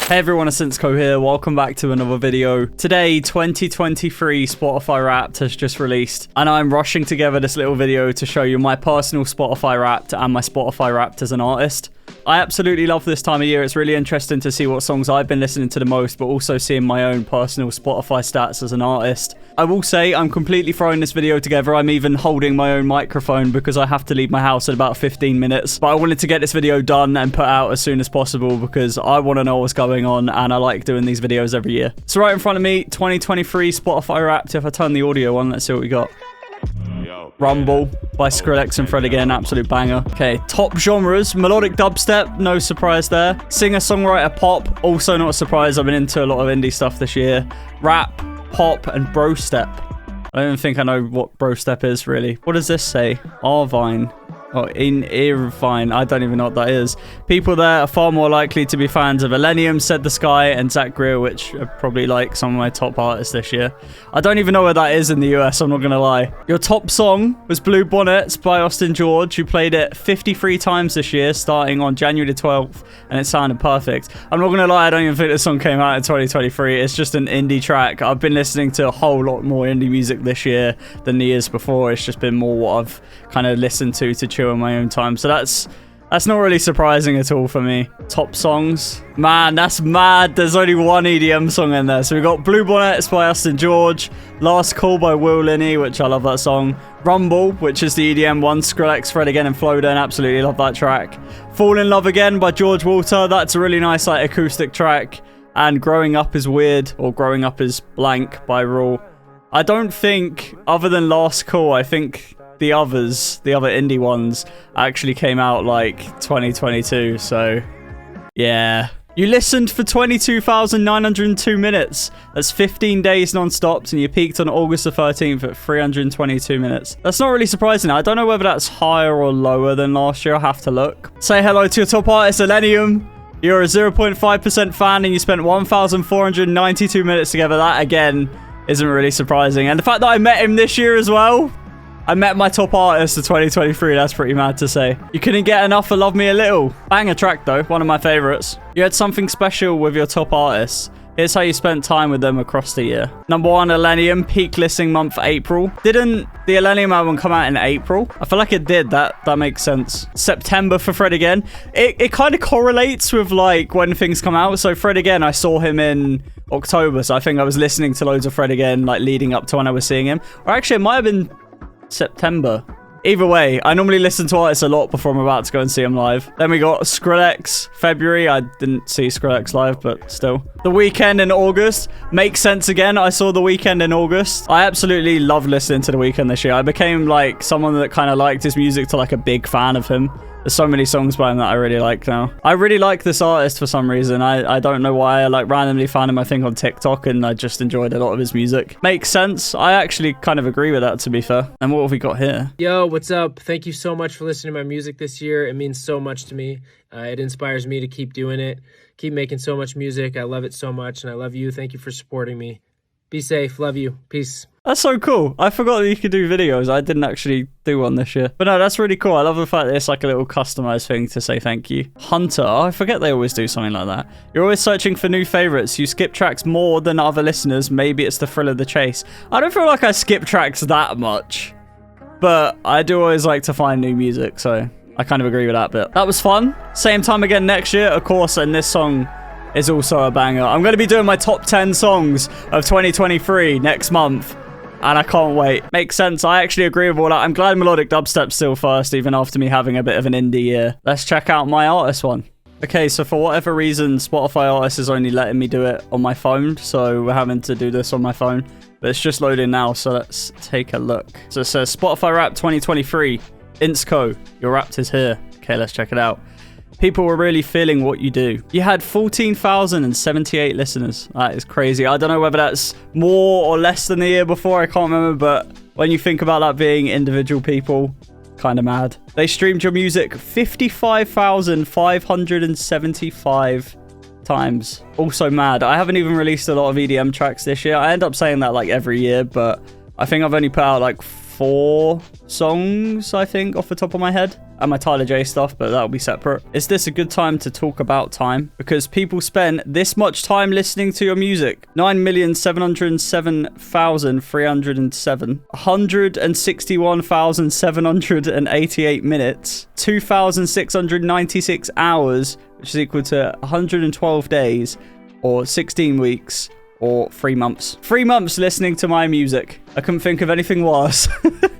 Hey everyone, it's Insko here. Welcome back to another video. Today, 2023 Spotify Wrapped has just released, and I'm rushing together this little video to show you my personal Spotify Wrapped and my Spotify Wrapped as an artist. I absolutely love this time of year. It's really interesting to see what songs I've been listening to the most, but also seeing my own personal Spotify stats as an artist. I will say I'm completely throwing this video together. I'm even holding my own microphone because I have to leave my house in about 15 minutes. But I wanted to get this video done and put out as soon as possible because I want to know what's going on and I like doing these videos every year. So right in front of me, 2023 Spotify Wrapped. If I turn the audio on, let's see what we got. Rumble by Skrillex and Fred again, absolute banger. Okay, top genres, melodic dubstep, no surprise there. Singer-songwriter pop, also not a surprise. I've been into a lot of indie stuff this year. Rap, pop, and bro step. I don't even think I know what bro step is really. What does this say? Arvine. Oh, in Irvine. I don't even know what that is. People there are far more likely to be fans of Illenium, Said the Sky, and Zach Greer, which are probably like some of my top artists this year. I don't even know where that is in the US, I'm not gonna lie. Your top song was Blue Bonnets by Austin George, who played it 53 times this year, starting on January the 12th, and it sounded perfect. I'm not gonna lie, I don't even think this song came out in 2023. It's just an indie track. I've been listening to a whole lot more indie music this year than the years before. It's just been more what I've kind of listened to chill in my own time. So that's not really surprising at all for me. Top songs. Man, that's mad. There's only one EDM song in there. So we got Blue Bonnets by Austin George, Last Call by Will Linney, which I love that song. Rumble, which is the EDM one. Skrillex, Fred again, and Flowden. Absolutely love that track. Fall in Love Again by George Walter. That's a really nice like acoustic track. And Growing Up is Weird, or Growing Up is Blank by Rule. I don't think, other than Last Call, I think the other indie ones actually came out like 2022, so yeah. You listened for 22,902 minutes. That's 15 days non-stop, and you peaked on August the 13th at 322 minutes. That's not really surprising. I don't know whether that's higher or lower than last year. I'll have to look. Say hello to your top artist, Illenium. You're a 0.5% fan and you spent 1,492 minutes together. That, again, isn't really surprising. And the fact that I met him this year as well, I met my top artist of 2023. That's pretty mad to say. You couldn't get enough of Love Me a Little. Banger track though, one of my favorites. You had something special with your top artists. Here's how you spent time with them across the year. Number 1, Illenium, peak listening month April. Didn't the Illenium album come out in April? I feel like it did. That makes sense. September for Fred again. It kind of correlates with like when things come out. So Fred again, I saw him in October. So I think I was listening to loads of Fred again, like leading up to when I was seeing him. Or actually, it might have been September. Either way, I normally listen to artists a lot before I'm about to go and see them live. Then we got Skrillex, February. I didn't see Skrillex live, but still. The Weeknd in August. Makes sense again. I saw The Weeknd in August. I absolutely love listening to The Weeknd this year. I became like someone that kind of liked his music to like a big fan of him. There's so many songs by him that I really like now. I really like this artist for some reason. I don't know why. I like randomly found him, I think, on TikTok, and I just enjoyed a lot of his music. Makes sense. I actually kind of agree with that, to be fair. And what have we got here? Yo, what's up? Thank you so much for listening to my music this year. It means so much to me. It inspires me to keep doing it, keep making so much music. I love it so much, and I love you. Thank you for supporting me. Be safe. Love you. Peace. That's so cool. I forgot that you could do videos. I didn't actually do one this year. But no, that's really cool. I love the fact that it's like a little customized thing to say thank you. Hunter. Oh, I forget they always do something like that. You're always searching for new favorites. You skip tracks more than other listeners. Maybe it's the thrill of the chase. I don't feel like I skip tracks that much. But I do always like to find new music. So I kind of agree with that bit. That was fun. Same time again next year, of course. And this song is also a banger. I'm going to be doing my top 10 songs of 2023 next month. And I can't wait. Makes sense. I actually agree with all that. I'm glad melodic dubstep's still first, even after me having a bit of an indie year. Let's check out my artist one. Okay, so for whatever reason, Spotify Artist is only letting me do it on my phone. So we're having to do this on my phone. But it's just loading now, so let's take a look. So it says Spotify Wrapped 2023. Insko, your Wrapped is here. Okay, let's check it out. People were really feeling what you do. You had 14,078 listeners. That is crazy. I don't know whether that's more or less than the year before. I can't remember, but when you think about that being individual people, kind of mad. They streamed your music 55,575 times. Also mad. I haven't even released a lot of EDM tracks this year. I end up saying that like every year, but I think I've only put out like 4 songs, I think, off the top of my head. and my Tyler J stuff, but that'll be separate. Is this a good time to talk about time? Because people spend this much time listening to your music. 9,707,307, 161,788 minutes, 2,696 hours, which is equal to 112 days, or 16 weeks, or 3 months. 3 months listening to my music. I couldn't think of anything worse.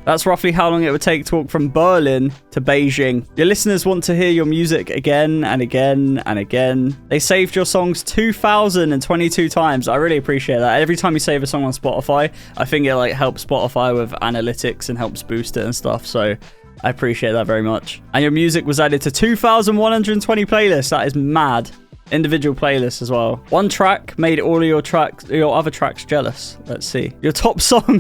That's roughly how long it would take to walk from Berlin to Beijing. Your listeners want to hear your music again and again and again. They saved your songs 2,022 times. I really appreciate that. Every time you save a song on Spotify, I think it like helps Spotify with analytics and helps boost it and stuff. So I appreciate that very much. And your music was added to 2,120 playlists. That is mad. Individual playlists as well. One track made all of your other tracks jealous. Let's see. Your top song.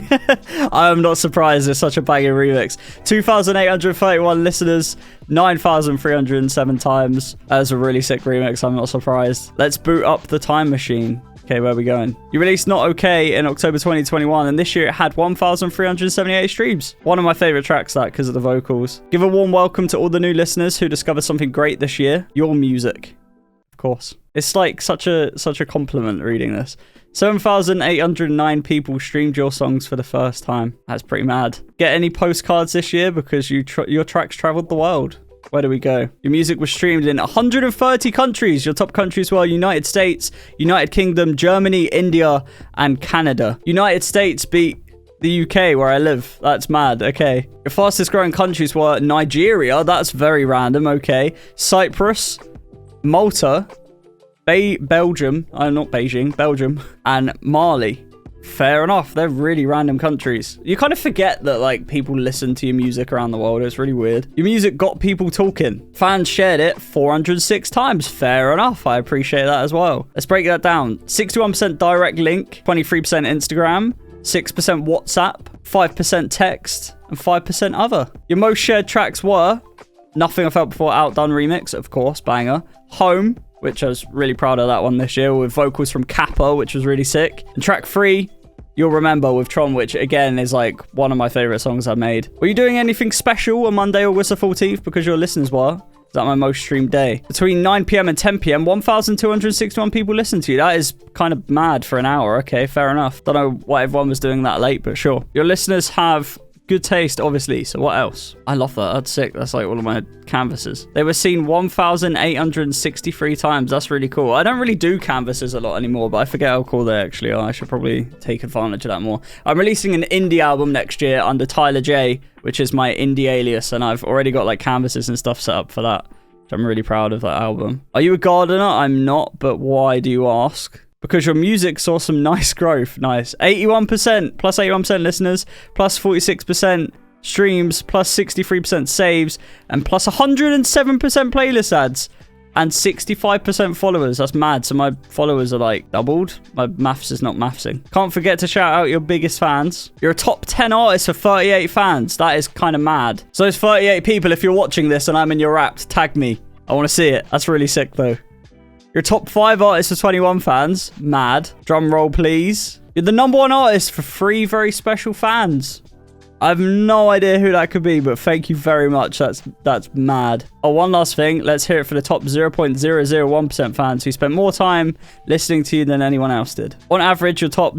I am not surprised. It's such a banging remix. 2,831 listeners. 9,307 times. That's a really sick remix. I'm not surprised. Let's boot up the time machine. Okay, where are we going? You released Not Okay in October 2021, and this year it had 1,378 streams. One of my favorite tracks, that, because of the vocals. Give a warm welcome to all the new listeners who discovered something great this year. Your music. Of course. It's like such a compliment reading this. 7,809 people streamed your songs for the first time. That's pretty mad. Get any postcards this year because your tracks traveled the world. Where do we go? Your music was streamed in 130 countries. Your top countries were United States, United Kingdom, Germany, India, and Canada. United States beat the UK, where I live. That's mad. Okay. Your fastest growing countries were Nigeria. That's very random. Okay. Cyprus, Malta, Belgium, not Beijing, Belgium, and Mali. Fair enough. They're really random countries. You kind of forget that like people listen to your music around the world. It's really weird. Your music got people talking. Fans shared it 406 times. Fair enough. I appreciate that as well. Let's break that down. 61% direct link, 23% Instagram, 6% WhatsApp, 5% text, and 5% other. Your most shared tracks were Nothing I Felt Before Outdone remix, of course, banger. Home, which I was really proud of that one this year, with vocals from Kappa, which was really sick. And track 3, You'll Remember with Tron, which again is like one of my favorite songs I've made. Were you doing anything special on Monday, August the 14th because your listeners were? Is that my most streamed day? Between 9 p.m. and 10 p.m, 1,261 people listened to you. That is kind of mad for an hour. Okay, fair enough. Don't know why everyone was doing that late, but sure. Your listeners have good taste, obviously. So what else? I love that. That's sick. That's like all of my canvases. They were seen 1,863 times. That's really cool. I don't really do canvases a lot anymore, but I forget how cool they actually are. I should probably take advantage of that more. I'm releasing an indie album next year under Tyler J, which is my indie alias, and I've already got like canvases and stuff set up for that. I'm really proud of that album. Are you a gardener? I'm not, but why do you ask? Because your music saw some nice growth. Nice. 81%, plus 81% listeners, plus 46% streams, plus 63% saves, and plus 107% playlist ads, and 65% followers. That's mad. So my followers are like doubled. My maths is not mathsing. Can't forget to shout out your biggest fans. You're a top 10 artist for 38 fans. That is kind of mad. So those 38 people, if you're watching this and I'm in your rap, tag me. I want to see it. That's really sick though. You're top 5 artists for 21 fans. Mad. Drum roll, please. You're the #1 artist for 3 very special fans. I have no idea who that could be, but thank you very much. That's mad. Oh, one last thing. Let's hear it for the top 0.001% fans who spent more time listening to you than anyone else did. On average, your top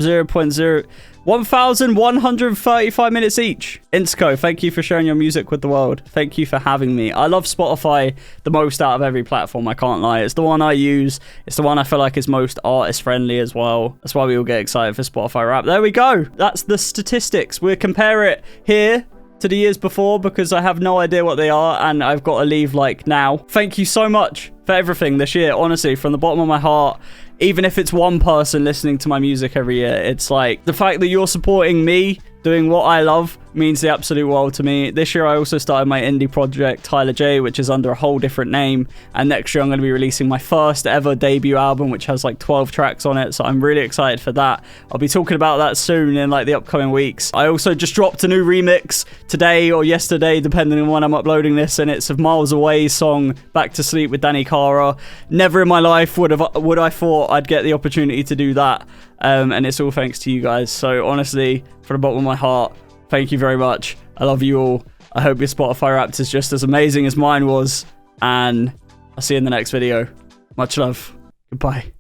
1,135 minutes each. Insko, thank you for sharing your music with the world. Thank you for having me. I love Spotify the most out of every platform, I can't lie. It's the one I use. It's the one I feel like is most artist friendly as well. That's why we all get excited for Spotify Rap. There we go. That's the statistics. We'll compare it here to the years before because I have no idea what they are and I've got to leave like now. Thank you so much for everything this year, honestly, from the bottom of my heart. Even if it's one person listening to my music every year, it's like the fact that you're supporting me doing what I love means the absolute world to me. This year I also started my indie project Tyler J, which is under a whole different name, and next year I'm going to be releasing my first ever debut album, which has like 12 tracks on it, so I'm really excited for that. I'll be talking about that soon in like the upcoming weeks. I also just dropped a new remix today or yesterday, depending on when I'm uploading this, and it's of Miles Away's song Back to Sleep with Danny Cara. Never in my life would I thought I'd get the opportunity to do that, and it's all thanks to you guys. So honestly, from the bottom of my heart, thank you very much. I love you all. I hope your Spotify Wrapped is just as amazing as mine was. And I'll see you in the next video. Much love. Goodbye.